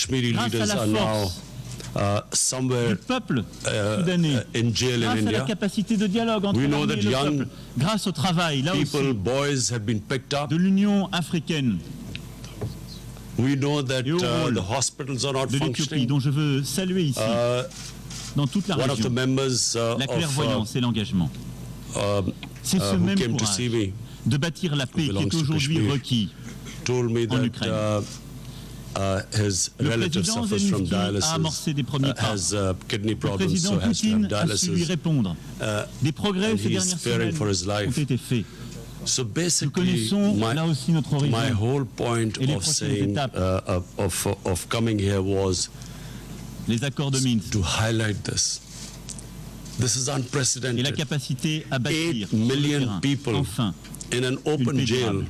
Kashmiri grâce à leaders la are now force du somewhere peuple soudanais, in jail in grâce à la India. capacité de dialogue entre We know l'armée et that le young peuple, grâce au travail, là People, aussi, boys have been picked up. de l'Union africaine We know that et au rôle the hospitals are not de l'Éthiopie, functioning. dont je veux saluer ici, dans toute la One of the région, members la clairvoyance et l'engagement. C'est ce who même came to courage see me de bâtir la paix qui belongs est to aujourd'hui Kashmir. requis told me en that Ukraine. his Le relative président suffers from Zelensky a dialysis, amorcé des premiers pas. has kidney Le problems, président so has to Poutine have a su lui dialysis. répondre. Des progrès and ces he's dernières fearing semaines for his life. ont été faits. So Nous basically, connaissons là aussi notre my horizon. whole point et les of prochaines saying étapes. of coming here was Les accords de Minsk to highlight this. This is et la unprecedented. capacité à bâtir 8 sur le million terrain, people enfin, in an une open paix jail durable.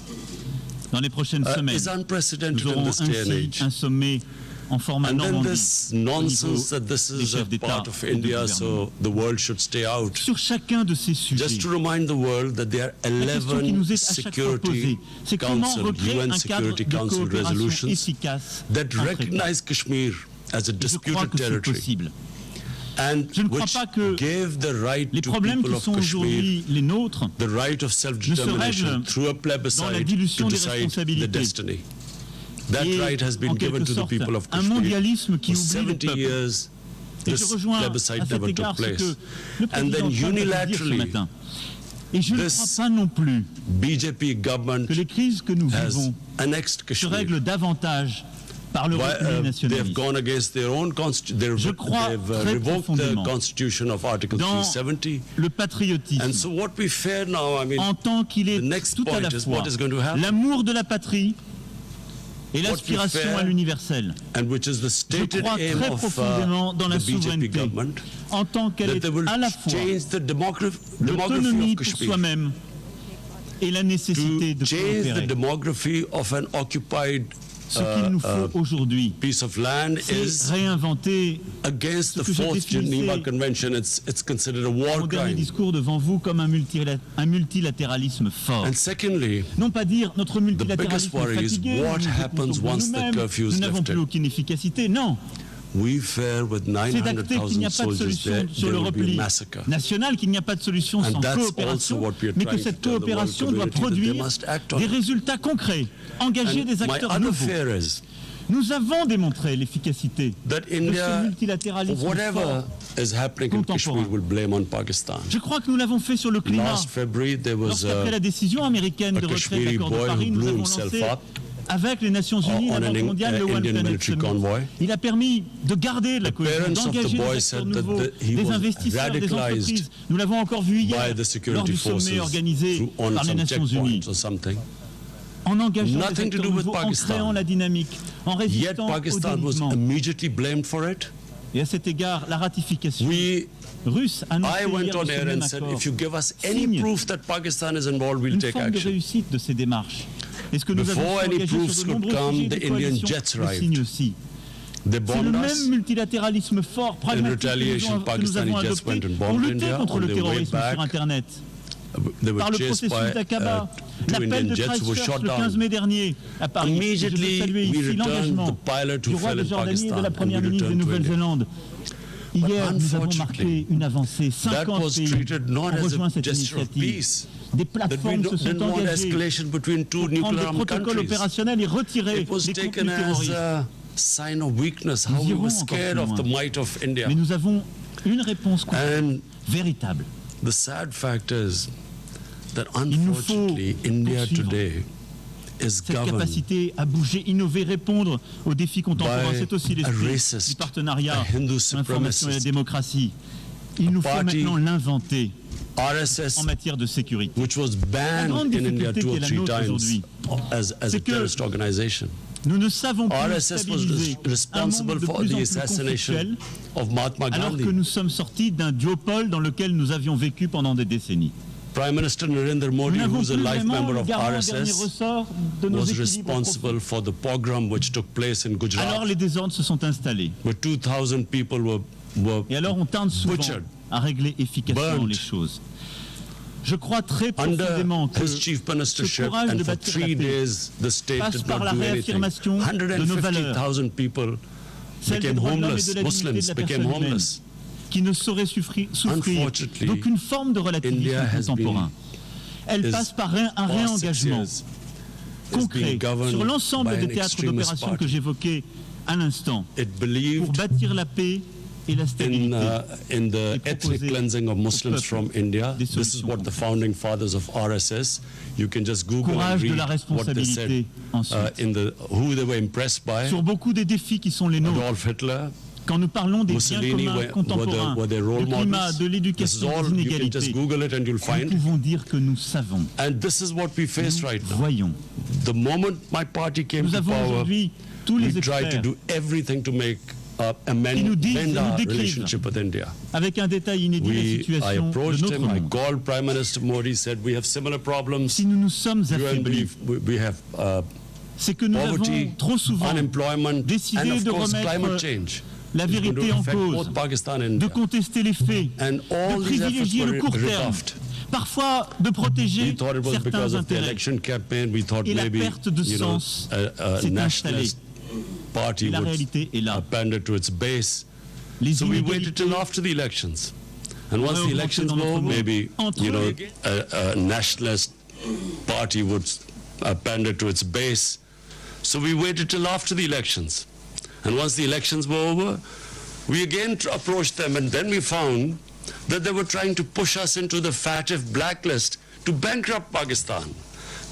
Dans les prochaines semaines, is unprecedented nous in aurons this day and ainsi age. un sommet en format And then Normandie this au niveau nonsense that this des is a chefs d'État part of et de India, gouvernement. so the world should stay out. Sur chacun de ces sujets, Just to remind the world that there are la question qui 11 nous est à chaque fois posée, Security c'est comment Council, recréer UN un cadre Security de Council coopération resolutions efficace that entre États. recognize Kashmir as a Je crois disputed que c'est territory possible. and Je ne crois which pas que gave the right les to problèmes people qui of sont Kashmir aujourd'hui les nôtres the right of self-determination règlent through a dans la plebiscite dilution to des decide the responsabilités. destiny. That Et right has been en given quelque to the sorte, people of un Kashmir. mondialisme qui For oublie les 70 peuples. years, Et je this rejoins à plebiscite cet never égard took ce que place. le And président then Trump a dit ce unilaterally, matin. Et je ne this crois pas non plus BJP government que les crises que nous has vivons annexed se Kashmir. règlent davantage par le Why, recul they have nationaliste. gone against their own constitution. Je crois très revoked the profondément constitution of Article dans 370. le And patriotisme, so what we fear now, I mean, en tant qu'il est the next tout à point la is fois what is going to happen. l'amour de la patrie et What we l'aspiration fear, à l'universel. and which is the Je stated crois aim très of profondément dans la the BJP souveraineté, government, en tant qu'elle that est they will à la fois change the demography l'autonomie of pour Kashmir, soi-même et la nécessité to de change the coopérer. demography of an occupied Ce qu'il nous faut aujourd'hui, piece of land c'est is réinventer against the ce que je Fourth Geneva définissais Convention. It's considered a war mon dernier crime. discours devant vous comme un multilatéralisme fort. And secondly, Non pas dire notre multilatéralisme biggest worry est is fatigué, what nous nous happens écoutons pour once the nous-mêmes, curfew is nous n'avons lifted. plus aucune efficacité. Non, we fear with c'est d'acter qu'il n'y 900,000 a pas de soldiers solution there, sur le there will be a repli massacre. national, qu'il n'y a pas de solution And sans that's also coopération, what we are mais que trying cette to tell the world coopération doit community, that they produire must act on des it. résultats concrets, engager And des my acteurs other nouveaux. fear is Nous avons démontré l'efficacité that de ce India, multilatéralisme whatever fort. is happening in contemporain. Kashmir, will blame on Pakistan. Je crois que nous l'avons fait sur le climat. Last February, there was Lorsqu'après la décision américaine a de retrait de Kashmiri l'accord de boy Paris, who nous blew avons himself lancé up avec les Nations Unies, on la an Banque mondiale, le One Indian Planet military Summit. convoy. Il a permis de garder la cohésion, parents of the d'engager des boy acteurs said that nouveaux, he des was investisseurs, des radicalized entreprises. Nous l'avons encore vu hier by the lors security du sommet forces organisé on par les some Nations Unies. checkpoints or something. En engageant des Nothing to acteurs do with nouveaux, en Pakistan. créant la dynamique, en Yet résistant au Pakistan was délitement. immediately blamed for it. Et à cet égard, la ratification We, russe annoncée I went hier on de ce air même and said, accord if you give us any signe proof that Pakistan is involved, we'll une take forme de action. réussite de ces démarches. Est-ce que nous avons Before any engagé proofs sur de could nombreux come, sujets the des Indian coalitions jets le arrived. signe aussi. They C'est le bombed même us. multilatéralisme fort, In pragmatique que retaliation, nous Pakistani avons jets adopté went and pour bombed lutter India contre on le their way terrorisme back. sur Internet. They were Par le chased processus by d'Aqaba, two l'appel Indian de jets who were Christchurch shot le 15 down. mai dernier à Paris. Je veux Immediately, saluer we ici returned l'engagement the pilot du who roi fell de in Jordanie et de la Pakistan, and première we ministre de returned to India. Nouvelle-Zélande. Hier, nous avons unfortunately, marqué une avancée. That 50 was pays treated not ont as rejoint a cette gesture of initiative. peace. Des That we plateformes se didn't sont want engagées escalation between two pour prendre nuclear des armed protocoles countries. opérationnels et retirer It was les taken contenus as terroristes. a sign of weakness, how Nous we irons were encore scared plus of the loin. might of India. Mais nous avons une réponse concrète, And véritable. the sad fact is that Il nous faut unfortunately India poursuivre today is cette governed capacité à bouger, innover, répondre aux défis contemporains. by C'est aussi a l'esprit racist, du partenariat, a Hindu l'information et la supremacist démocratie. Il nous faut party, maintenant l'inventer RSS, en matière de sécurité. which was La banned grande in India difficulté 2 qui or est la 3 nôtre times aujourd'hui, as a c'est que terrorist organization. Nous ne savons plus RSS was stabiliser un responsible monde de for plus the en plus assassination conflictuel, of Mahatma alors Gandhi. que nous sommes sortis d'un duopole dans lequel nous avions vécu pendant des décennies. Prime Minister Narendra Nous Modi, n'avons who's a plus life vraiment member le of garant dernier RSS, ressort de nos was équilibres responsible for the pogrom which took place in profonds. Alors Gujarat, les désordres se sont installés. where 2,000 people were Et alors on tente souvent butchered, à régler efficacement burnt. les choses. Je crois très under profondément que his chief ce ministership, courage and de for bâtir la 3 paix days the state passe did par not la do anything. réaffirmation de nos valeurs. 150,000 people celle des became droits de l'homme et homeless. de la dignité de Muslims la became personne humaine, homeless. qui ne saurait souffrir Unfortunately, d'aucune forme de relativisme India has contemporain. Elle is passe par un past 6 réengagement years concret being governed sur l'ensemble by des an théâtres extremist d'opération que party. j'évoquais à l'instant, It pour believed bâtir la paix et la stabilité. in the et proposer ethnic cleansing of Muslims peuple from India. des This is solutions what the concrètes. founding fathers of RSS. You can just Google Courage and de la read what they said responsabilité ensuite. who they were impressed by. Sur beaucoup des défis qui sont les nôtres, Adolf Hitler, quand nous parlons des biens Mussolini communs contemporains, were their role du climat, models. de This is l'éducation, all, des you can just inégalités, Google it and you'll nous find. pouvons dire que nous savons, And this is what we face right now. voyons. The moment my party came Nous to avons power, aujourd'hui tous les we tried to experts do everything to make nous disent, mend nous our décrivent relationship with India. avec un détail inédit la I situation de approached notre him, I monde. called Prime Minister Modi, said we have similar problems. Si nous nous sommes You won't affaiblis, believe we have c'est que nous poverty, avons trop souvent unemployment, décidé and of de course remettre climate change. la It's going to vérité en affect cause, both Pakistan and de India. contester les faits, And all de these efforts privilégier were le court terme, rebuffed. parfois de protéger We thought it was certains because of the intérêts. election campaign. We thought Et la maybe perte de sens a s'est nationalist party Et la would réalité est là. pander to its base. Les So we waited inégalités till after the elections. And once the augmenter elections dans were notre over, monde. maybe, Entre eux. a nationalist party would pander to its base. So we waited till after the elections. And once the elections were over, we again approached them, and then we found that they were trying to push us into the FATF blacklist to bankrupt Pakistan.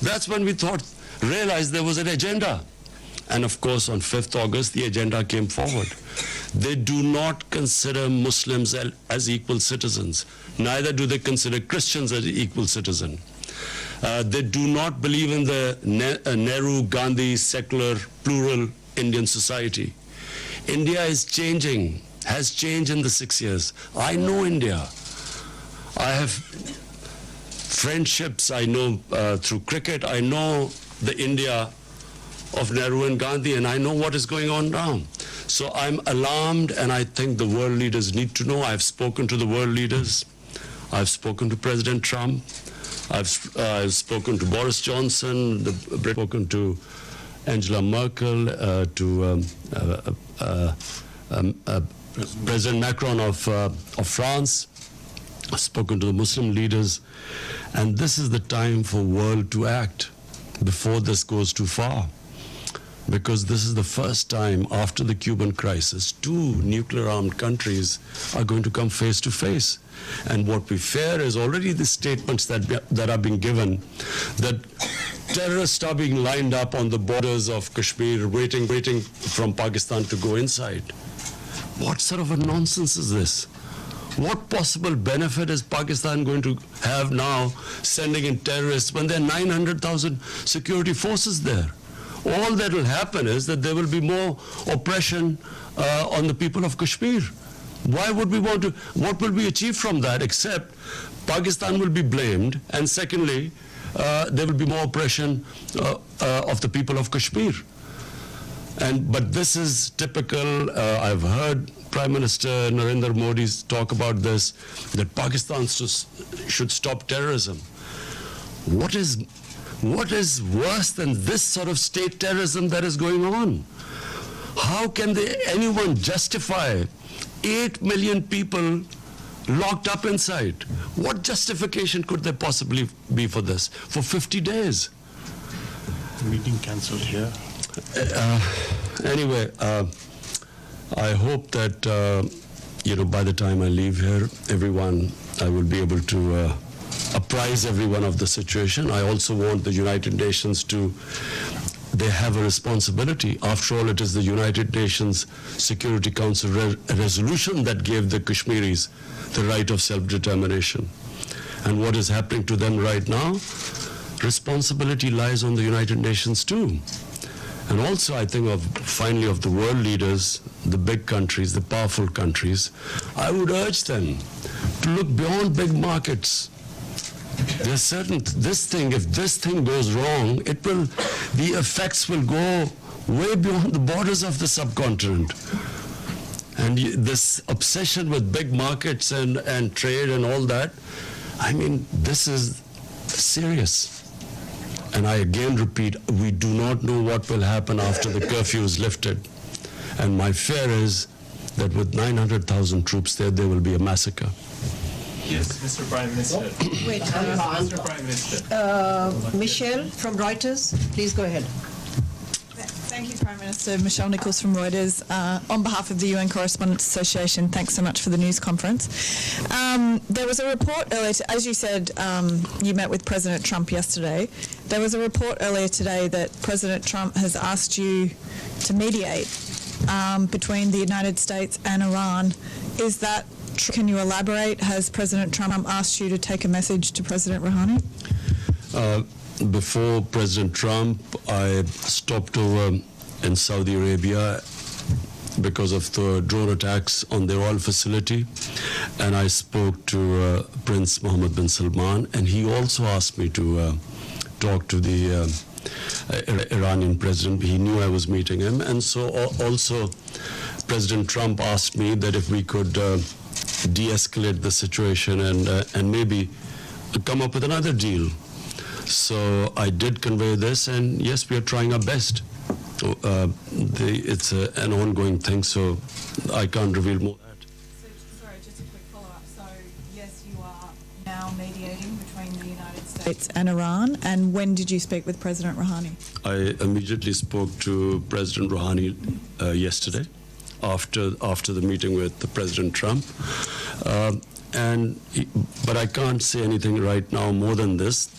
That's when we realized there was an agenda. And of course, on 5th August, the agenda came forward. They do not consider Muslims as equal citizens. Neither do they consider Christians as equal citizens. They do not believe in the Nehru-Gandhi secular plural Indian society. India is changing, has changed in the 6 years. I know India. I have friendships, I know through cricket, I know the India of Nehru and Gandhi, and I know what is going on now. So I'm alarmed, and I think the world leaders need to know. I've spoken to the world leaders. I've spoken to President Trump. I've spoken to Boris Johnson. I've spoken to Angela Merkel, to President Macron of France. I've spoken to the Muslim leaders. And this is the time for the world to act before this goes too far. Because this is the first time after the Cuban crisis, two nuclear-armed countries are going to come face to face. And what we fear is already the statements that are being given, that terrorists are being lined up on the borders of Kashmir, waiting from Pakistan to go inside. What sort of a nonsense is this? What possible benefit is Pakistan going to have now sending in terrorists when there are 900,000 security forces there? All that will happen is that there will be more oppression on the people of Kashmir. Why would we want to, what will we achieve from that except Pakistan will be blamed, and secondly, there will be more oppression of the people of Kashmir. But this is typical. I've heard Prime Minister Narendra Modi talk about this, that Pakistan should stop terrorism. What is worse than this sort of state terrorism that is going on? How can anyone justify 8 million people locked up inside? What justification could there possibly be for this? For 50 days? Meeting cancelled here. Anyway, I hope that, by the time I leave here, I will be able to apprise everyone of the situation. I also want the United Nations they have a responsibility. After all, it is the United Nations Security Council resolution that gave the Kashmiris the right of self-determination. And what is happening to them right now, responsibility lies on the United Nations too. And also, I think finally of the world leaders, the big countries, the powerful countries, I would urge them to look beyond big markets. There's certain, if this thing goes wrong, the effects will go way beyond the borders of the subcontinent. And this obsession with big markets and trade and all that, this is serious. And I again repeat, we do not know what will happen after the curfew is lifted. And my fear is that with 900,000 troops there will be a massacre. Yes, Mr. Prime Minister. Wait, Mr. Prime Minister. Michelle from Reuters, please go ahead. Thank you, Prime Minister. Michelle Nichols from Reuters. On behalf of the UN Correspondents Association, thanks so much for the news conference. There was a report earlier, as you said, you met with President Trump yesterday. There was a report earlier today that President Trump has asked you to mediate between the United States and Iran. Is that true? Can you elaborate? Has President Trump asked you to take a message to President Rouhani? Before President Trump, I stopped over in Saudi Arabia because of the drone attacks on their oil facility, and I spoke to Prince Mohammed bin Salman, and he also asked me to talk to the Iranian president. He knew I was meeting him, and so also President Trump asked me that if we could de-escalate the situation and maybe come up with another deal. So I did convey this, and yes, we are trying our best. It's an ongoing thing, so I can't reveal more. Sorry, just a quick follow-up. So, yes, you are now mediating between the United States and Iran. And when did you speak with President Rouhani? I immediately spoke to President Rouhani yesterday, after the meeting with President Trump. But I can't say anything right now more than this,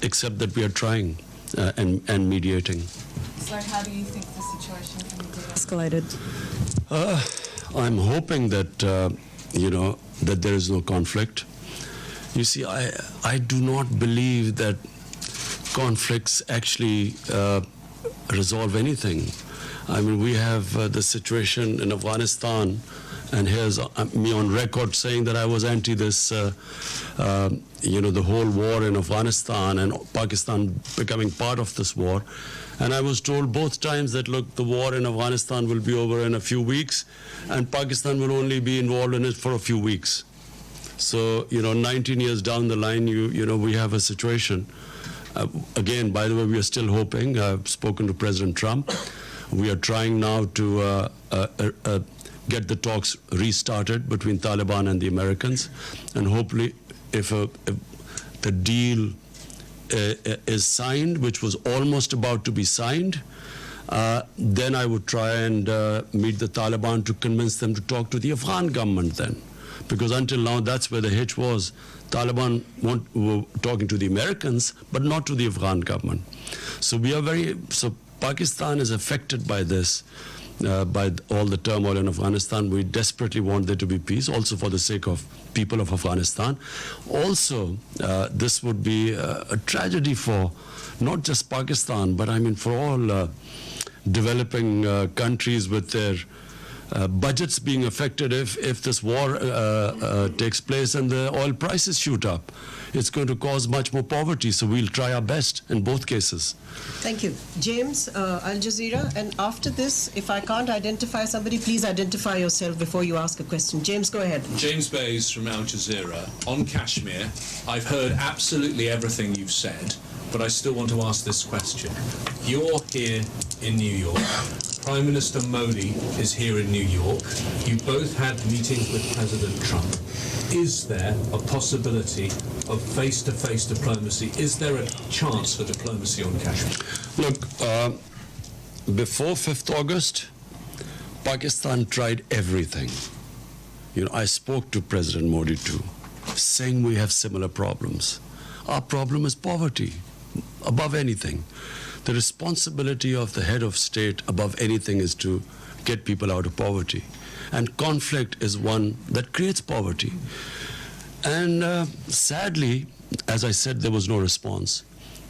except that we are trying and mediating. So how do you think the situation can be de-escalated? I'm hoping that, that there is no conflict. You see, I do not believe that conflicts actually resolve anything. I mean, we have the situation in Afghanistan, and here's me on record saying that I was anti this, the whole war in Afghanistan and Pakistan becoming part of this war. And I was told both times that, look, the war in Afghanistan will be over in a few weeks, and Pakistan will only be involved in it for a few weeks. So, 19 years down the line, we have a situation. Again, by the way, we are still hoping. I've spoken to President Trump. We are trying now to get the talks restarted between Taliban and the Americans, and hopefully if the deal is signed, which was almost about to be signed, then I would try and meet the Taliban to convince them to talk to the Afghan government then. Because until now, that's where the hitch was. Taliban were talking to the Americans, but not to the Afghan government. So Pakistan is affected by this, by all the turmoil in Afghanistan. We desperately want there to be peace, also for the sake of people of Afghanistan. Also, this would be a tragedy for not just Pakistan, but I mean for all developing countries with their budgets being affected if this war takes place and the oil prices shoot up. It's going to cause much more poverty, so we'll try our best in both cases. Thank you. James, Al Jazeera, and after this, if I can't identify somebody, please identify yourself before you ask a question. James, go ahead. James Bays from Al Jazeera. On Kashmir, I've heard absolutely everything you've said, but I still want to ask this question. You're here in New York. Prime Minister Modi is here in New York. You both had meetings with President Trump. Is there a possibility of face-to-face diplomacy? Is there a chance for diplomacy on Kashmir? Look, before 5th August, Pakistan tried everything. I spoke to President Modi too, saying we have similar problems. Our problem is poverty, above anything. The responsibility of the head of state above anything is to get people out of poverty. And conflict is one that creates poverty. And sadly, as I said, there was no response.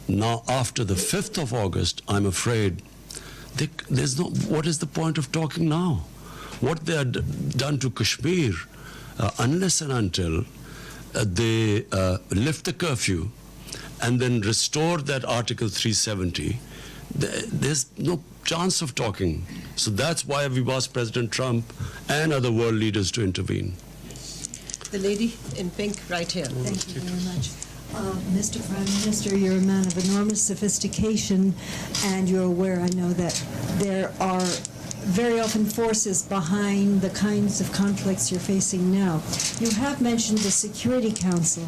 Now, after the 5th of August, I'm afraid what is the point of talking now? What they had done to Kashmir, unless and until they lift the curfew and then restore that Article 370, there's no chance of talking. So that's why we've asked President Trump and other world leaders to intervene. The lady in pink right here. Thank you very much. Mr. Prime Minister, you're a man of enormous sophistication, and you're aware, I know, that there are very often forces behind the kinds of conflicts you're facing now. You have mentioned the Security Council.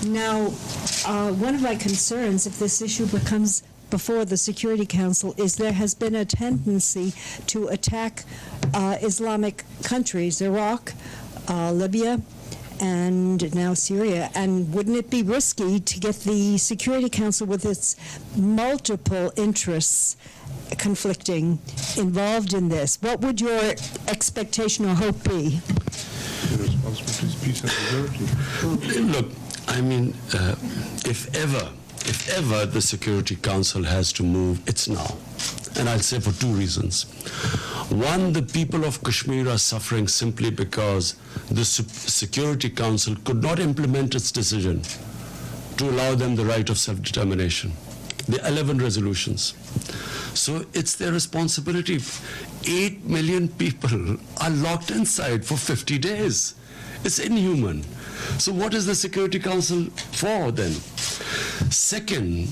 Now, one of my concerns, if this issue becomes before the Security Council, is there has been a tendency to attack Islamic countries, Iraq, Libya, and now Syria. And wouldn't it be risky to get the Security Council, with its multiple interests conflicting, involved in this? What would your expectation or hope be? The responsibility is peace and security. Look, I mean, if ever the Security Council has to move, it's now. And I'll say for two reasons. One, the people of Kashmir are suffering simply because the Security Council could not implement its decision to allow them the right of self-determination. The 11 resolutions. So it's their responsibility. 8 million people are locked inside for 50 days. It's inhuman. So what is the Security Council for then? Second,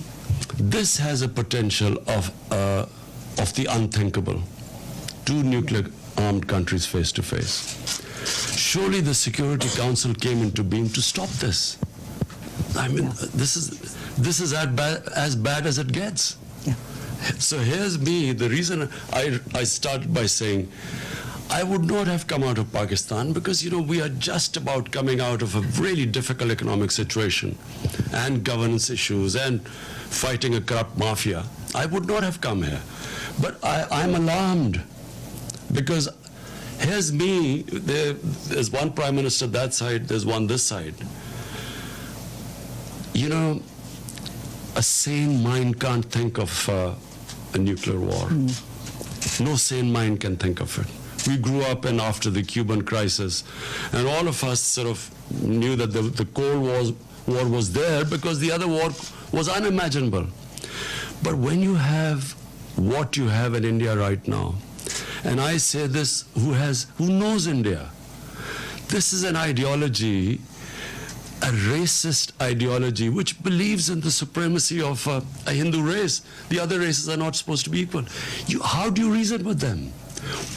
this has a potential of the unthinkable. Two nuclear-armed countries face to face. Surely the Security Council came into being to stop this. I mean, this is as bad as it gets. Yeah. So here's me, the reason I started by saying, I would not have come out of Pakistan because, you know, we are just about coming out of a really difficult economic situation and governance issues and fighting a corrupt mafia. I would not have come here. But I'm alarmed because here's me, there's one prime minister that side, there's one this side. You know, a sane mind can't think of a nuclear war. No sane mind can think of it. We grew up and after the Cuban crisis, and all of us sort of knew that the Cold War was there because the other war was unimaginable. But when you have what you have in India right now, and I say this, who knows India? This is an ideology, a racist ideology, which believes in the supremacy of a Hindu race. The other races are not supposed to be equal. How do you reason with them?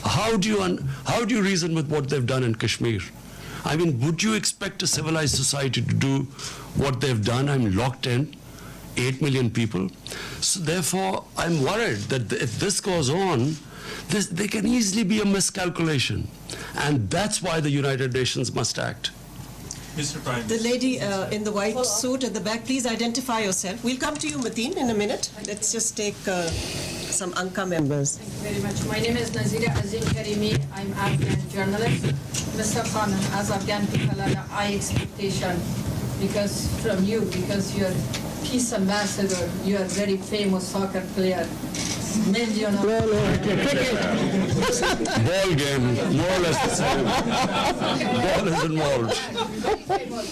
How do you reason with what they've done in Kashmir? I mean, would you expect a civilized society to do what they've done? I'm locked in, 8 million people. So therefore, I'm worried that if this goes on, there can easily be a miscalculation. And that's why the United Nations must act. Mr. Prime The Minister. lady in the white suit at the back, please identify yourself. We'll come to you, Mateen, in a minute. Let's just take some Anqa members. Thank you very much. My name is Nazira Azim Karimi. I'm Afghan journalist. Mr. Khan, as Afghan people have a high expectation from you, because you're peace ambassador, you are very famous soccer player. Million of Ball game, more or less the same. Ball is involved. very famous.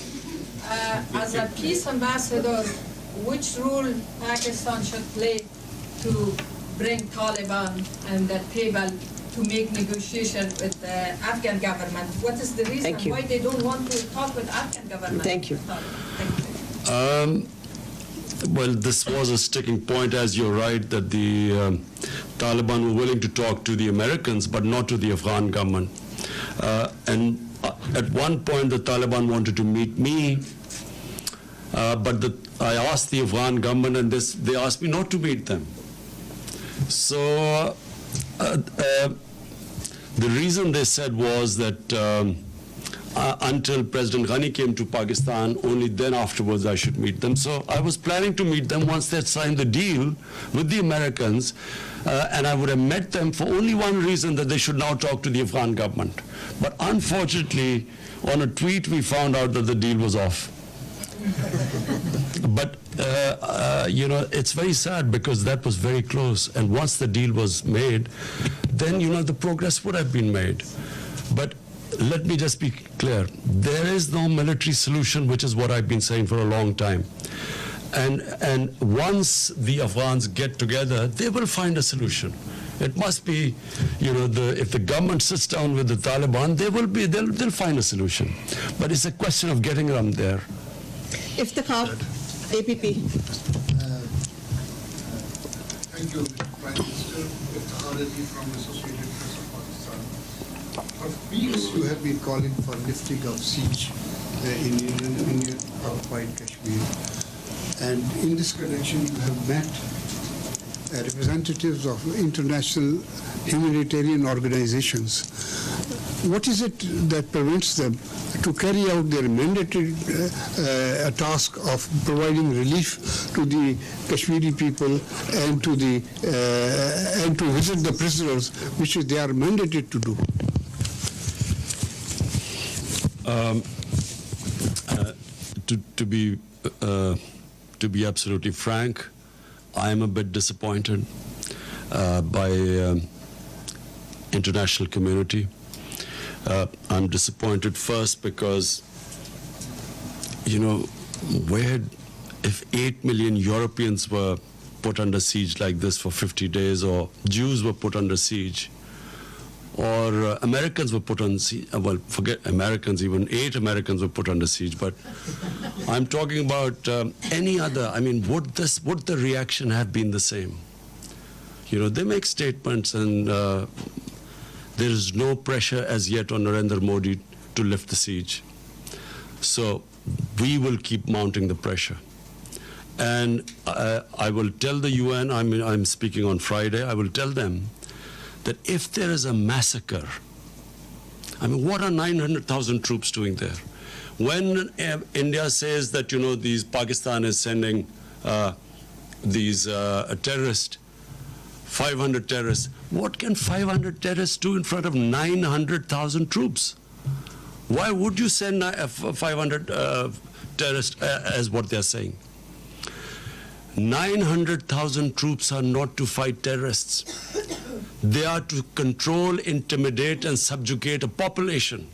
As a peace ambassador, which role Pakistan should play to bring Taliban and the table to make negotiation with the Afghan government? What is the reason why they don't want to talk with Afghan government? Thank you. Thank you. Well, this was a sticking point, as you're right, that the Taliban were willing to talk to the Americans, but not to the Afghan government. And at one point, the Taliban wanted to meet me, but I asked the Afghan government, and they asked me not to meet them. So the reason they said was that until President Ghani came to Pakistan, only then afterwards I should meet them. So I was planning to meet them once they had signed the deal with the Americans, and I would have met them for only one reason, that they should now talk to the Afghan government. But unfortunately, on a tweet, we found out that the deal was off. But, you know, it's very sad because that was very close. And once the deal was made, then, you know, the progress would have been made. But let me just be clear. There is no military solution, which is what I've been saying for a long time. And once the Afghans get together, they will find a solution. It must be, you know, if the government sits down with the Taliban, they'll find a solution. But it's a question of getting them there. Iftikhar, APP. Thank you, Prime Minister. Iftikhar from Associated Press of For weeks you have been calling for lifting of siege in occupied Kashmir. And in this connection you have met representatives of international humanitarian organizations. What is it that prevents them to carry out their mandatory task of providing relief to the Kashmiri people and to visit the prisoners, which they are mandated to do? To be absolutely frank, I am a bit disappointed by international community. I'm disappointed first because, if 8 million Europeans were put under siege like this for 50 days, or Jews were put under siege, or Americans were put on siege, well, forget Americans, even 8 Americans were put under siege, but I'm talking about any other, would the reaction have been the same? They make statements and there is no pressure as yet on Narendra Modi to lift the siege. So we will keep mounting the pressure. And I will tell the UN, I'm speaking on Friday, I will tell them that if there is a massacre, what are 900,000 troops doing there? When India says that, these Pakistan is sending these terrorists, 500 terrorists, what can 500 terrorists do in front of 900,000 troops? Why would you send 500 terrorists as what they're saying? 900,000 troops are not to fight terrorists. They are to control, intimidate, and subjugate a population.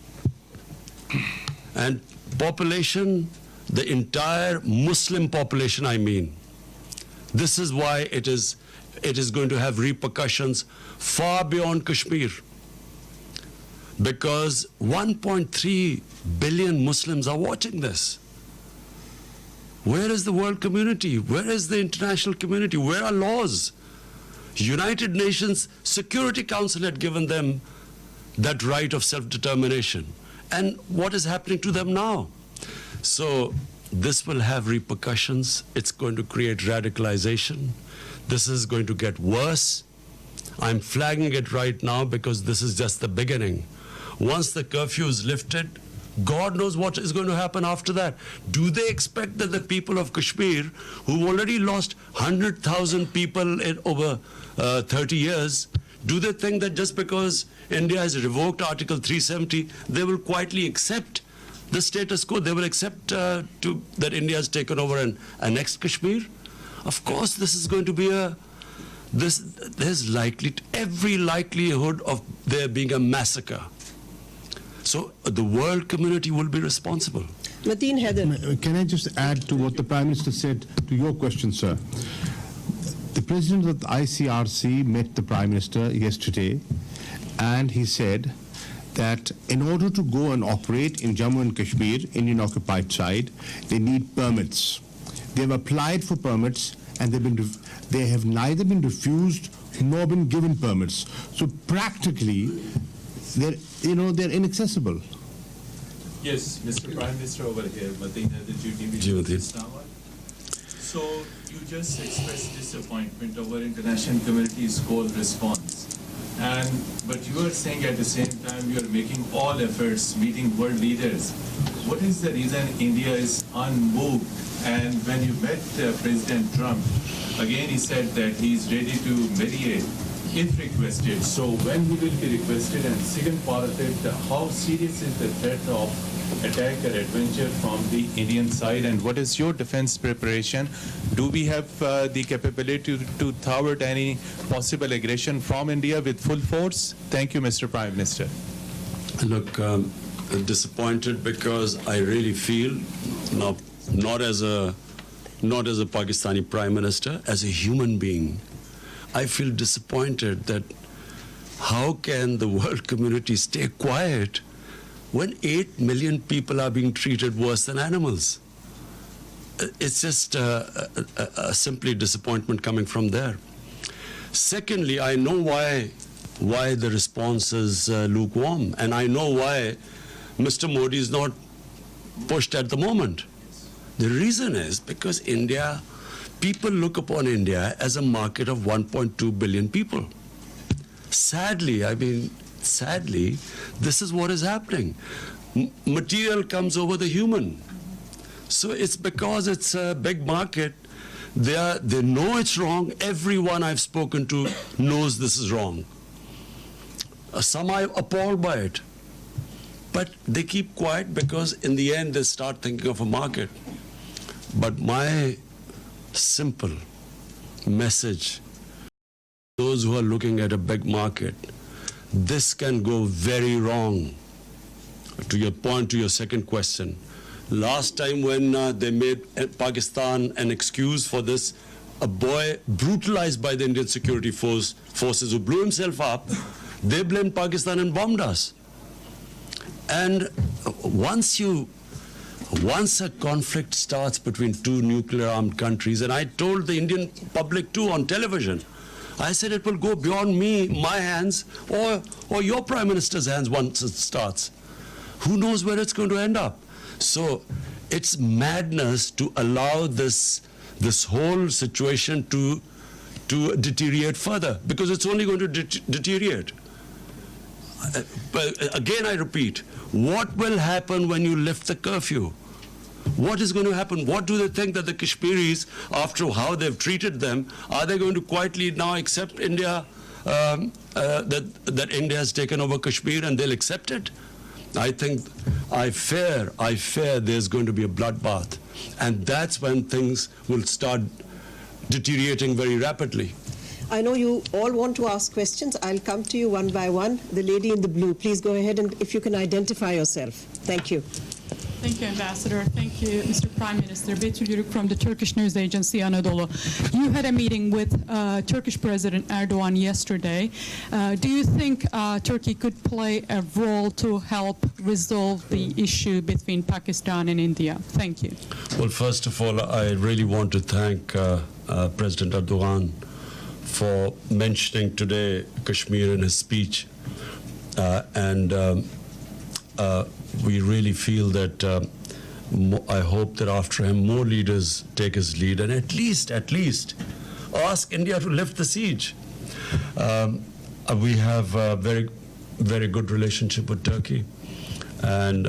And population, the entire Muslim population, This is why it is going to have repercussions far beyond Kashmir. Because 1.3 billion Muslims are watching this. Where is the world community? Where is the international community? Where are laws? United Nations Security Council had given them that right of self-determination. And what is happening to them now? So this will have repercussions. It's going to create radicalization. This is going to get worse. I'm flagging it right now because this is just the beginning. Once the curfew is lifted, God knows what is going to happen after that. Do they expect that the people of Kashmir, who've already lost 100,000 people in over 30 years, do they think that just because India has revoked Article 370, they will quietly accept the status quo? They will accept that India has taken over and annexed Kashmir? Of course, this is going to be there's every likelihood of there being a massacre. So the world community will be responsible. Mateen Haider. Can I just add to what the Prime Minister said to your question, sir? The President of the ICRC met the Prime Minister yesterday, and he said that in order to go and operate in Jammu and Kashmir, Indian occupied side, they need permits. They've applied for permits, and they have neither been refused nor been given permits. So practically, they're inaccessible. Yes, Mr. Prime Minister over here, Madina, did you give me this now? So you just expressed disappointment over international community's cold response. But you are saying at the same time you are making all efforts, meeting world leaders. What is the reason India is unmoved? And when you met President Trump, again he said that he is ready to mediate if requested. So when he will be requested, and second part of it, how serious is the threat of attack or adventure from the Indian side, and what is your defense preparation? Do we have the capability to thwart any possible aggression from India with full force? Thank you, Mr. Prime Minister. Look, disappointed because I really feel, not as a Pakistani Prime Minister, as a human being, I feel disappointed that how can the world community stay quiet when 8 million people are being treated worse than animals? It's just simply disappointment coming from there. Secondly, I know why why the response is lukewarm. And I know why Mr. Modi is not pushed at the moment. The reason is because India, people look upon India as a market of 1.2 billion people. Sadly, sadly, this is what is happening. Material comes over the human. So it's because it's a big market, they know it's wrong. Everyone I've spoken to knows this is wrong. Some are appalled by it. But they keep quiet because in the end they start thinking of a market. But my simple message, those who are looking at a big market, this can go very wrong. To your point, to your second question, last time when they made Pakistan an excuse for this, a boy brutalized by the Indian security forces who blew himself up, they blamed Pakistan and bombed us. And once a conflict starts between two nuclear-armed countries, and I told the Indian public too on television, I said it will go beyond my hands, or your Prime Minister's hands once it starts. Who knows where it's going to end up? So it's madness to allow this whole situation to deteriorate further, because it's only going to deteriorate. But again, I repeat, what will happen when you lift the curfew? What is going to happen? What do they think that the Kashmiris, after how they've treated them, are they going to quietly now accept India, that India has taken over Kashmir and they'll accept it? I think, I fear there's going to be a bloodbath. And that's when things will start deteriorating very rapidly. I know you all want to ask questions. I'll come to you one by one. The lady in the blue, please go ahead, and if you can identify yourself. Thank you. Thank you, Ambassador. Thank you, Mr. Prime Minister. Betül Yürük from the Turkish news agency Anadolu. You had a meeting with Turkish President Erdogan yesterday. Do you think Turkey could play a role to help resolve the issue between Pakistan and India? Thank you. Well, first of all, I really want to thank President Erdogan for mentioning today Kashmir in his speech. We really feel that I hope that after him more leaders take his lead and at least ask India to lift the siege. We have a very, very good relationship with Turkey, and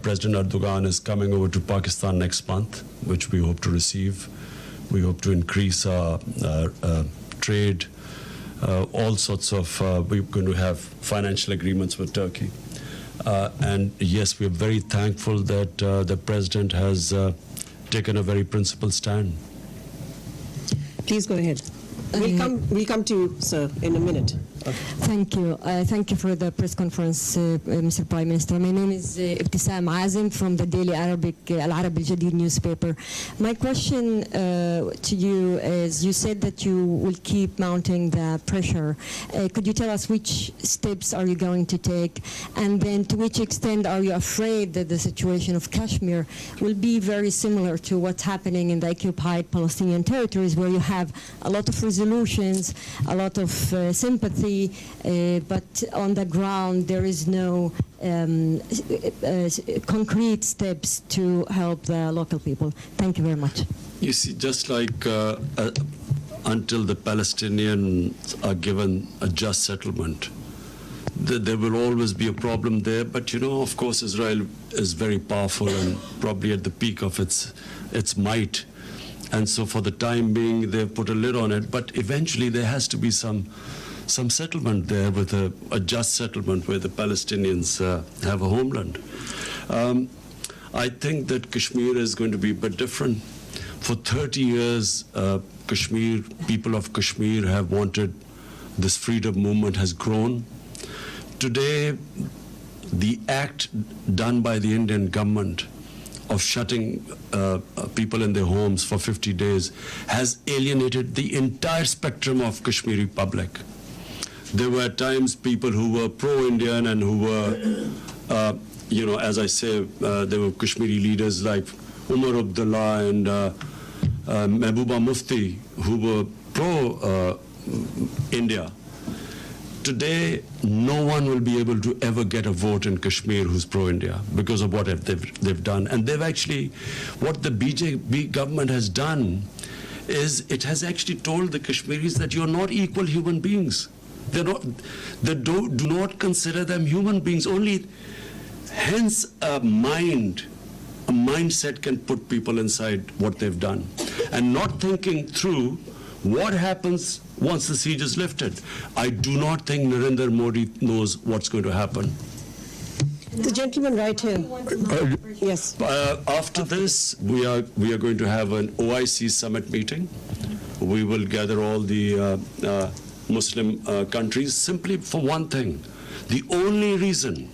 President Erdogan is coming over to Pakistan next month, which we hope to receive. We hope to increase our trade, all sorts of, we're going to have financial agreements with Turkey. And yes, we're very thankful that the President has taken a very principled stand. Please go ahead. We'll come to you, sir, in a minute. Thank you. Thank you for the press conference, Mr. Prime Minister. My name is Ibtisam Azim from the Daily Arabic Al Arab Al Jadid newspaper. My question to you is, you said that you will keep mounting the pressure. Could you tell us which steps are you going to take? And then to which extent are you afraid that the situation of Kashmir will be very similar to what's happening in the occupied Palestinian territories, where you have a lot of resolutions, a lot of sympathy, but on the ground there is no concrete steps to help the local people. Thank you very much. You see, just like until the Palestinians are given a just settlement, there will always be a problem there. But you know, of course, Israel is very powerful and probably at the peak of its might. And so for the time being, they've put a lid on it. But eventually there has to be some settlement there, with a just settlement where the Palestinians have a homeland. I think that Kashmir is going to be a bit different. For 30 years, people of Kashmir have wanted this freedom movement has grown. Today, the act done by the Indian government of shutting people in their homes for 50 days has alienated the entire spectrum of Kashmiri public. There were at times people who were pro-Indian and who were, you know, as I say, there were Kashmiri leaders like Umar Abdullah and Mehbooba Mufti who were pro-India. today no one will be able to ever get a vote in Kashmir who's pro-India because of what they've done. And they've actually, what the BJP government has done is it has actually told the Kashmiris that you're not equal human beings. They do not consider them human beings. Only, hence a mindset can put people inside what they've done. And not thinking through what happens once the siege is lifted. I do not think Narendra Modi knows what's going to happen. The gentleman right here. Yes. After this, we are going to have an OIC summit meeting. We will gather all the Muslim countries simply for one thing. The only reason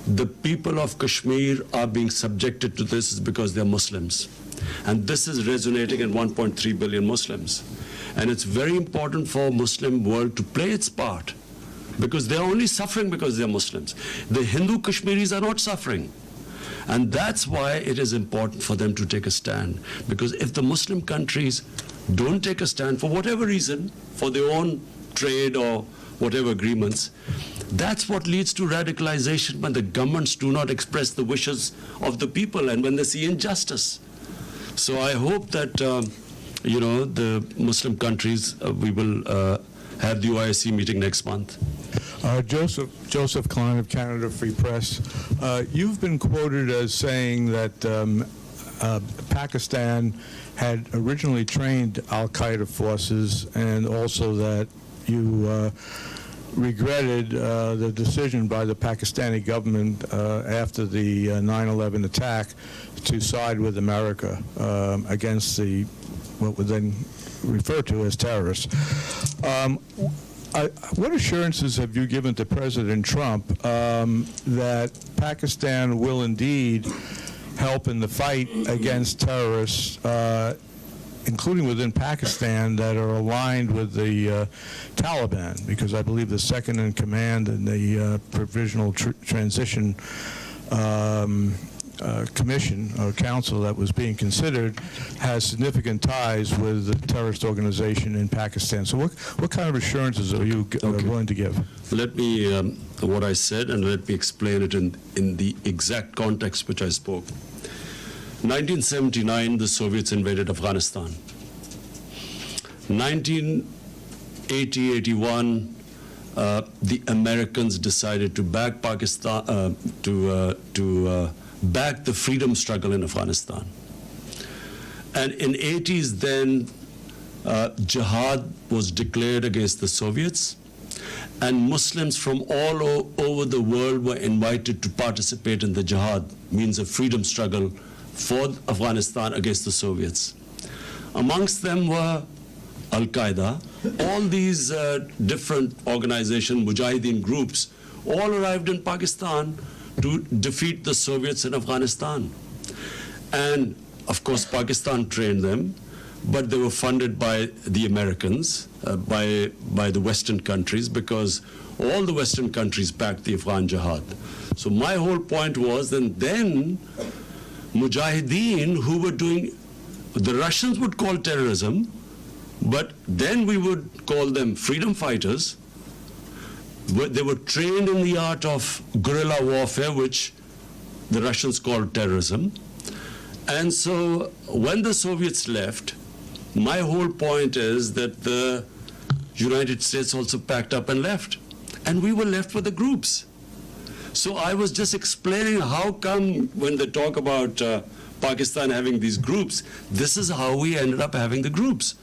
the people of Kashmir are being subjected to this is because they're Muslims. And this is resonating in 1.3 billion Muslims. And it's very important for Muslim world to play its part, because they're only suffering because they're Muslims. The Hindu Kashmiris are not suffering. And that's why it is important for them to take a stand. Because if the Muslim countries don't take a stand for whatever reason, for their own trade or whatever agreements, that's what leads to radicalization when the governments do not express the wishes of the people and when they see injustice. So I hope that, the Muslim countries, we will have the OIC meeting next month. Joseph Klein of Canada Free Press. You've been quoted as saying that Pakistan had originally trained al-Qaeda forces, and also that you regretted the decision by the Pakistani government after the 9/11 attack to side with America against what would then refer to as terrorists. What assurances have you given to President Trump that Pakistan will indeed help in the fight against terrorists, including within Pakistan, that are aligned with the Taliban? Because I believe the second in command in the Provisional Transition Commission or council that was being considered has significant ties with the terrorist organization in Pakistan. So what kind of assurances are you willing to give? Let me, what I said, and let me explain it in the exact context which I spoke. 1979, the Soviets invaded Afghanistan. 1980-81, the Americans decided to back Pakistan, back the freedom struggle in Afghanistan. And in 80s then, jihad was declared against the Soviets, and Muslims from all over the world were invited to participate in the jihad, means a freedom struggle for Afghanistan against the Soviets. Amongst them were Al-Qaeda. All these different organizations, Mujahideen groups, all arrived in Pakistan to defeat the Soviets in Afghanistan. And of course, Pakistan trained them, but they were funded by the Americans, by the Western countries, because all the Western countries backed the Afghan jihad. So my whole point was that then Mujahideen, who were doing, the Russians would call terrorism, but then we would call them freedom fighters. They were trained in the art of guerrilla warfare, which the Russians called terrorism. And so when the Soviets left, my whole point is that the United States also packed up and left. And we were left with the groups. So I was just explaining how come when they talk about Pakistan having these groups, this is how we ended up having the groups.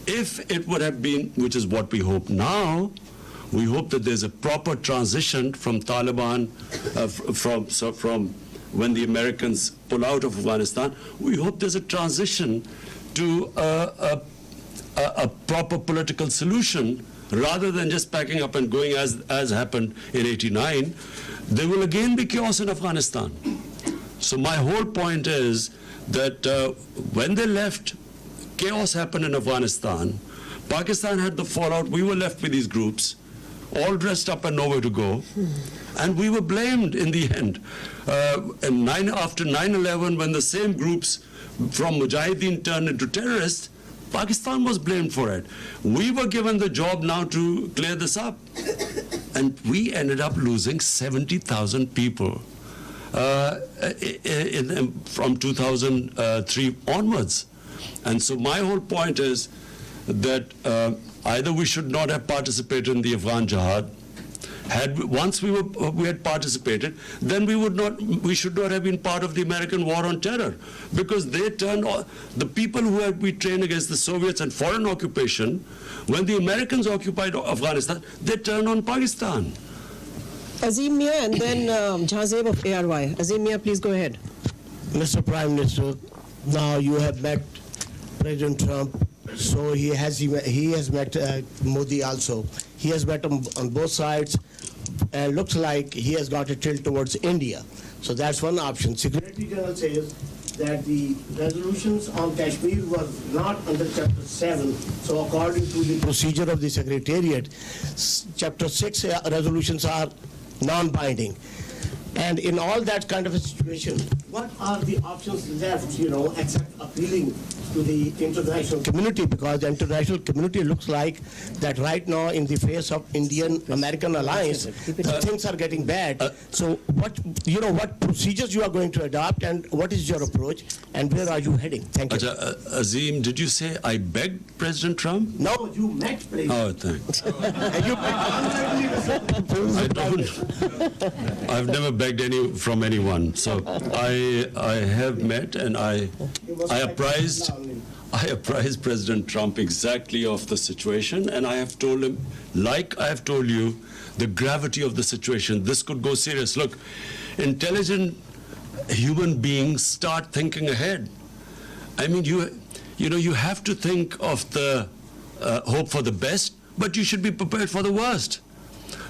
If it would have been, which is what we hope now, we hope that there's a proper transition from Taliban, from when the Americans pull out of Afghanistan. We hope there's a transition to a proper political solution, rather than just packing up and going as happened in '89. There will again be chaos in Afghanistan. So my whole point is that when they left, chaos happened in Afghanistan. Pakistan had the fallout. We were left with these groups, all dressed up and nowhere to go. And we were blamed in the end. After 9/11, when the same groups from Mujahideen turned into terrorists, Pakistan was blamed for it. We were given the job now to clear this up. And we ended up losing 70,000 people from 2003 onwards. And so my whole point is that either we should not have participated in the Afghan jihad. Once we had participated, then we should not have been part of the American war on terror, because they turned the people who had been trained against the Soviets and foreign occupation. When the Americans occupied Afghanistan, they turned on Pakistan. Azim Mia and then Jahzeb of ARY. Azim Mia, please go ahead. Mr. Prime Minister, now you have met President Trump, so he has met Modi also. He has met him on both sides, and looks like he has got a tilt towards India. So that's one option. Secretary General says that the resolutions on Kashmir were not under Chapter 7. So according to the procedure of the Secretariat, Chapter 6 resolutions are non-binding. And in all that kind of a situation, what are the options left, except appealing to the international community? Because the international community looks like that right now, in the face of Indian-American alliance, things are getting bad. So what procedures you are going to adopt, and what is your approach, and where are you heading? Thank you. Azim, did you say I begged President Trump? No, you met President. Oh, thanks. I don't. I've never begged from anyone. So I have met, and I apprised President Trump exactly of the situation, and I have told him, like I have told you, the gravity of the situation. This could go serious. Look, intelligent human beings start thinking ahead. I mean, you have to think of the hope for the best, but you should be prepared for the worst.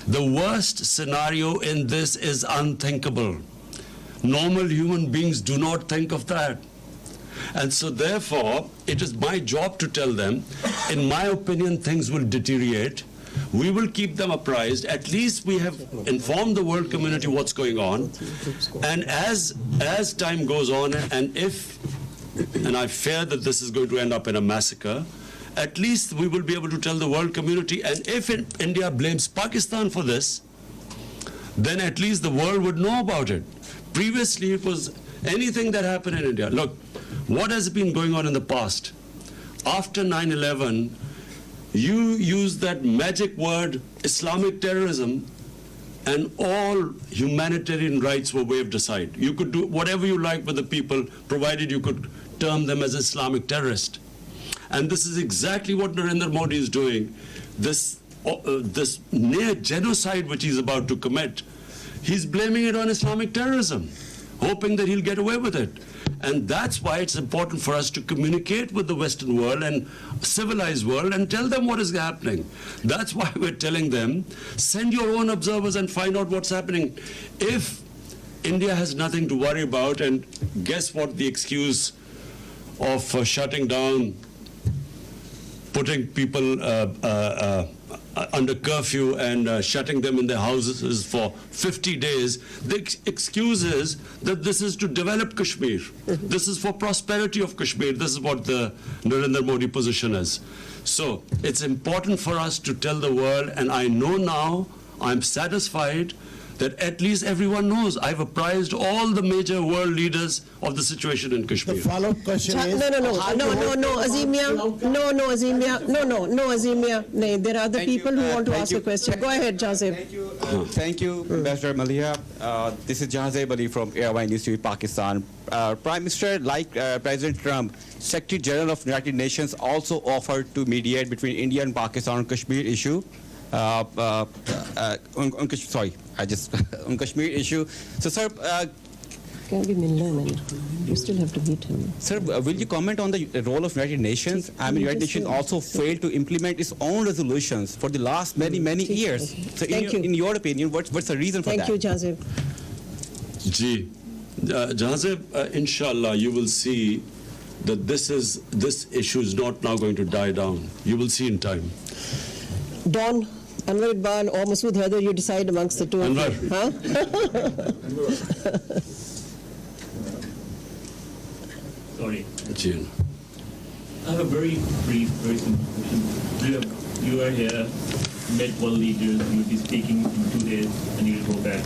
The worst scenario in this is unthinkable. Normal human beings do not think of that. And so therefore, it is my job to tell them, in my opinion, things will deteriorate. We will keep them apprised. At least we have informed the world community what's going on. And as time goes on, and I fear that this is going to end up in a massacre, at least we will be able to tell the world community, and if India blames Pakistan for this, then at least the world would know about it. Previously, it was anything that happened in India. Look, what has been going on in the past? After 9/11, you used that magic word, Islamic terrorism, and all humanitarian rights were waved aside. You could do whatever you like with the people, provided you could term them as Islamic terrorists. And this is exactly what Narendra Modi is doing. This near genocide which he's about to commit, he's blaming it on Islamic terrorism, hoping that he'll get away with it. And that's why it's important for us to communicate with the Western world and civilized world and tell them what is happening. That's why we're telling them, send your own observers and find out what's happening. If India has nothing to worry about, and guess what the excuse of shutting down, putting people under curfew and shutting them in their houses for 50 days, the excuse is that this is to develop Kashmir. This is for prosperity of Kashmir. This is what the Narendra Modi position is. So it's important for us to tell the world, and I know now, I'm satisfied that at least everyone knows. I've apprised all the major world leaders of the situation in Kashmir. The follow-up question is... No, Azimia. No, Azimia. No, there are other people who want to ask a question. Go ahead, Jahzeb. Thank you, Ambassador Malia. This is Jahzeb Ali from ARY News TV, Pakistan. Prime Minister, like President Trump, Secretary General of the United Nations also offered to mediate between India and Pakistan on Kashmir issue. On Kashmir issue. So, sir, you still have to beat him. Sir, will you comment on the role of United Nations? I mean, United Nations also failed to implement its own resolutions for the last many years. So, in your opinion, what's the reason for that? Thank you, Jahzeb. Jahzeb, inshallah, you will see that this issue is not now going to die down. You will see in time. Don, Anwar Iqbal or Masood Haider, you decide amongst the two. Anwar. Huh? Sorry. I have a very brief, very simple question. You are here, met world leaders, you will be speaking in 2 days, and you will go back.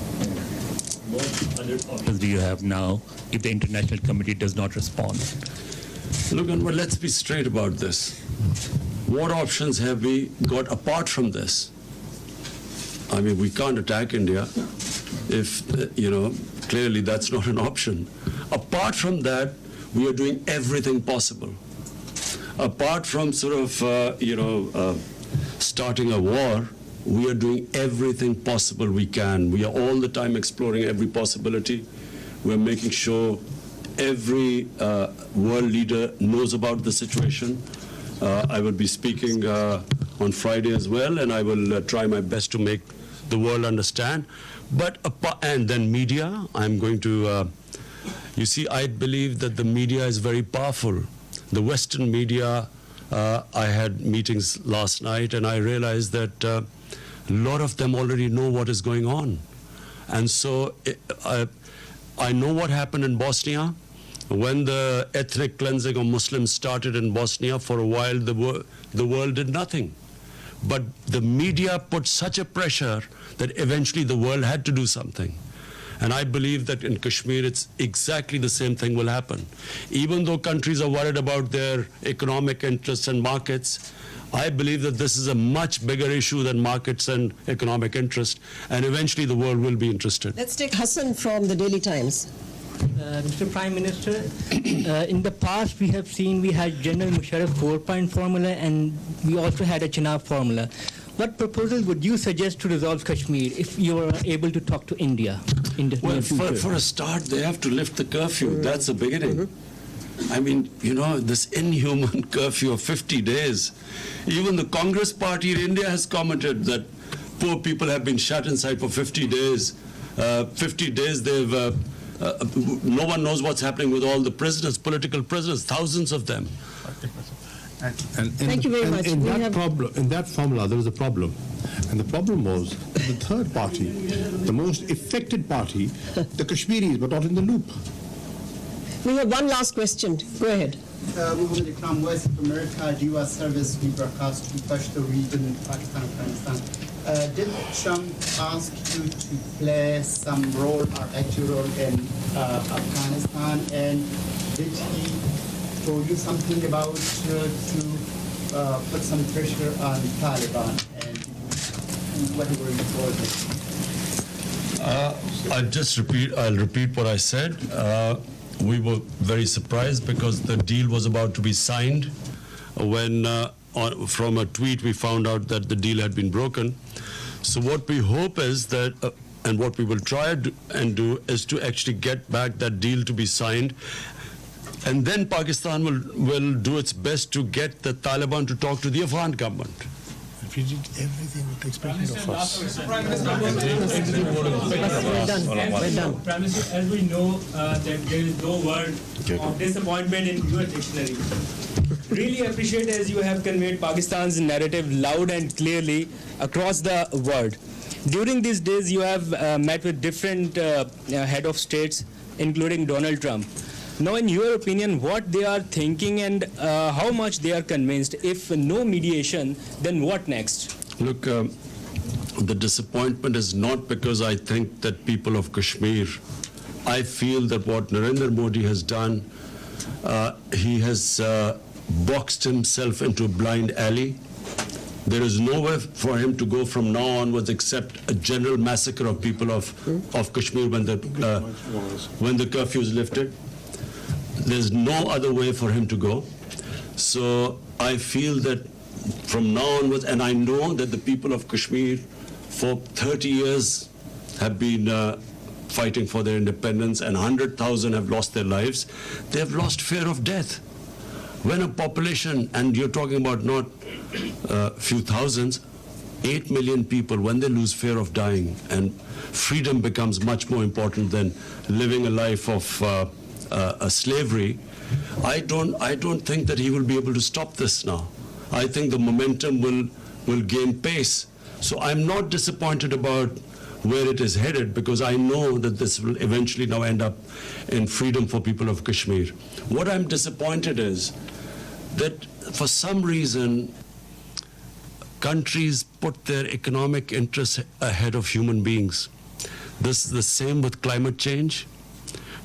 What other options do you have now if the international committee does not respond? Look, well, let's be straight about this. What options have we got apart from this? I mean, we can't attack India if, clearly that's not an option. Apart from that, we are doing everything possible. Apart from starting a war, we are doing everything possible we can. We are all the time exploring every possibility. We're making sure every world leader knows about the situation. I will be speaking on Friday as well, and I will try my best to make the world understand. And then media, I'm going to, you see, I believe that the media is very powerful. The Western media, I had meetings last night, and I realized that a lot of them already know what is going on. And so I know what happened in Bosnia. When the ethnic cleansing of Muslims started in Bosnia, for a while the world did nothing. But the media put such a pressure that eventually the world had to do something. And I believe that in Kashmir, it's exactly the same thing will happen. Even though countries are worried about their economic interests and markets, I believe that this is a much bigger issue than markets and economic interest, and eventually the world will be interested. Let's take Hassan from the Daily Times. Mr. Prime Minister, in the past we have seen we had General Musharraf 4-point formula, and we also had a Chenab formula. What proposal would you suggest to resolve Kashmir if you were able to talk to India in the near future? For a start, they have to lift the curfew. That's the beginning. I mean, this inhuman curfew of 50 days. Even the Congress party in India has commented that poor people have been shut inside for 50 days. 50 days they've... no one knows what's happening with all the prisoners, political prisoners, thousands of them. Thank you very much. In that formula, there was a problem. And the problem was the third party, the most affected party, the Kashmiris, were not in the loop. We have one last question. Go ahead. Muhammad Ikram, Voice of America, US service, we broadcast to Pashto region, Pakistan, Afghanistan. Did Trump ask you to play some role or active role in Afghanistan? And did he told you something about to put some pressure on Taliban? And what were you told? I'll repeat what I said. We were very surprised because the deal was about to be signed when from a tweet we found out that the deal had been broken. So what we hope is that, and what we will try and do, is to actually get back that deal to be signed. And then Pakistan will do its best to get the Taliban to talk to the Afghan government. If you did everything expected of us. We're done. Prime Minister, as we know that there is no word of disappointment in your dictionary. Really appreciate as you have conveyed Pakistan's narrative loud and clearly across the world. During these days, you have met with different head of states, including Donald Trump. Now, in your opinion, what they are thinking and how much they are convinced? If no mediation, then what next? Look, the disappointment is not because I think that people of Kashmir, I feel that what Narendra Modi has done, he has boxed himself into a blind alley. There is nowhere for him to go from now onwards except a general massacre of people of Kashmir when the curfew is lifted. There's no other way for him to go. So I feel that from now onwards, and I know that the people of Kashmir for 30 years have been fighting for their independence, and 100,000 have lost their lives. They have lost fear of death. When a population, and you're talking about not a few thousands, 8 million people, when they lose fear of dying, and freedom becomes much more important than living a life of a slavery, I don't think that he will be able to stop this now. I think the momentum will gain pace. So I'm not disappointed about where it is headed, because I know that this will eventually now end up in freedom for people of Kashmir. What I'm disappointed is that for some reason, countries put their economic interests ahead of human beings. This is the same with climate change.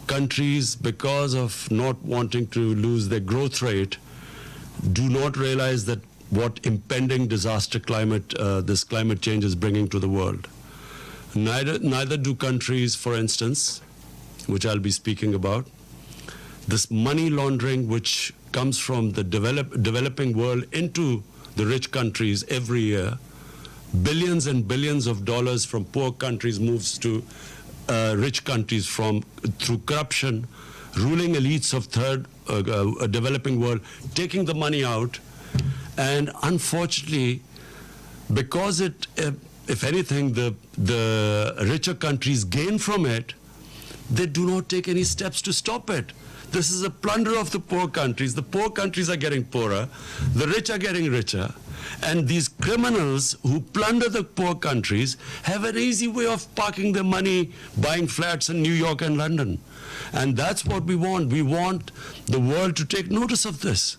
Countries, because of not wanting to lose their growth rate, do not realize that what impending disaster this climate change is bringing to the world. Neither do countries, for instance, which I'll be speaking about. This money laundering which comes from the developing world into the rich countries every year, billions and billions of dollars from poor countries moves to rich countries through corruption, ruling elites of developing world, taking the money out, and unfortunately, because if anything, the richer countries gain from it, they do not take any steps to stop it. This is a plunder of the poor countries. The poor countries are getting poorer, the rich are getting richer, and these criminals who plunder the poor countries have an easy way of parking their money, buying flats in New York and London. And that's what we want. We want the world to take notice of this.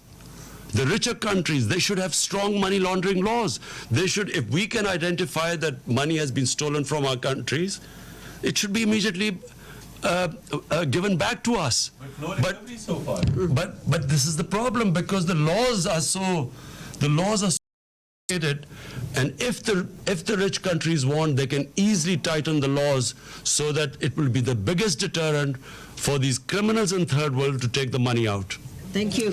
The richer countries, they should have strong money laundering laws. They should, if we can identify that money has been stolen from our countries, it should be immediately given back to us. But no recovery so far. But this is the problem, because the laws are so complicated, and if the rich countries want, they can easily tighten the laws so that it will be the biggest deterrent for these criminals in third world to take the money out. Thank you.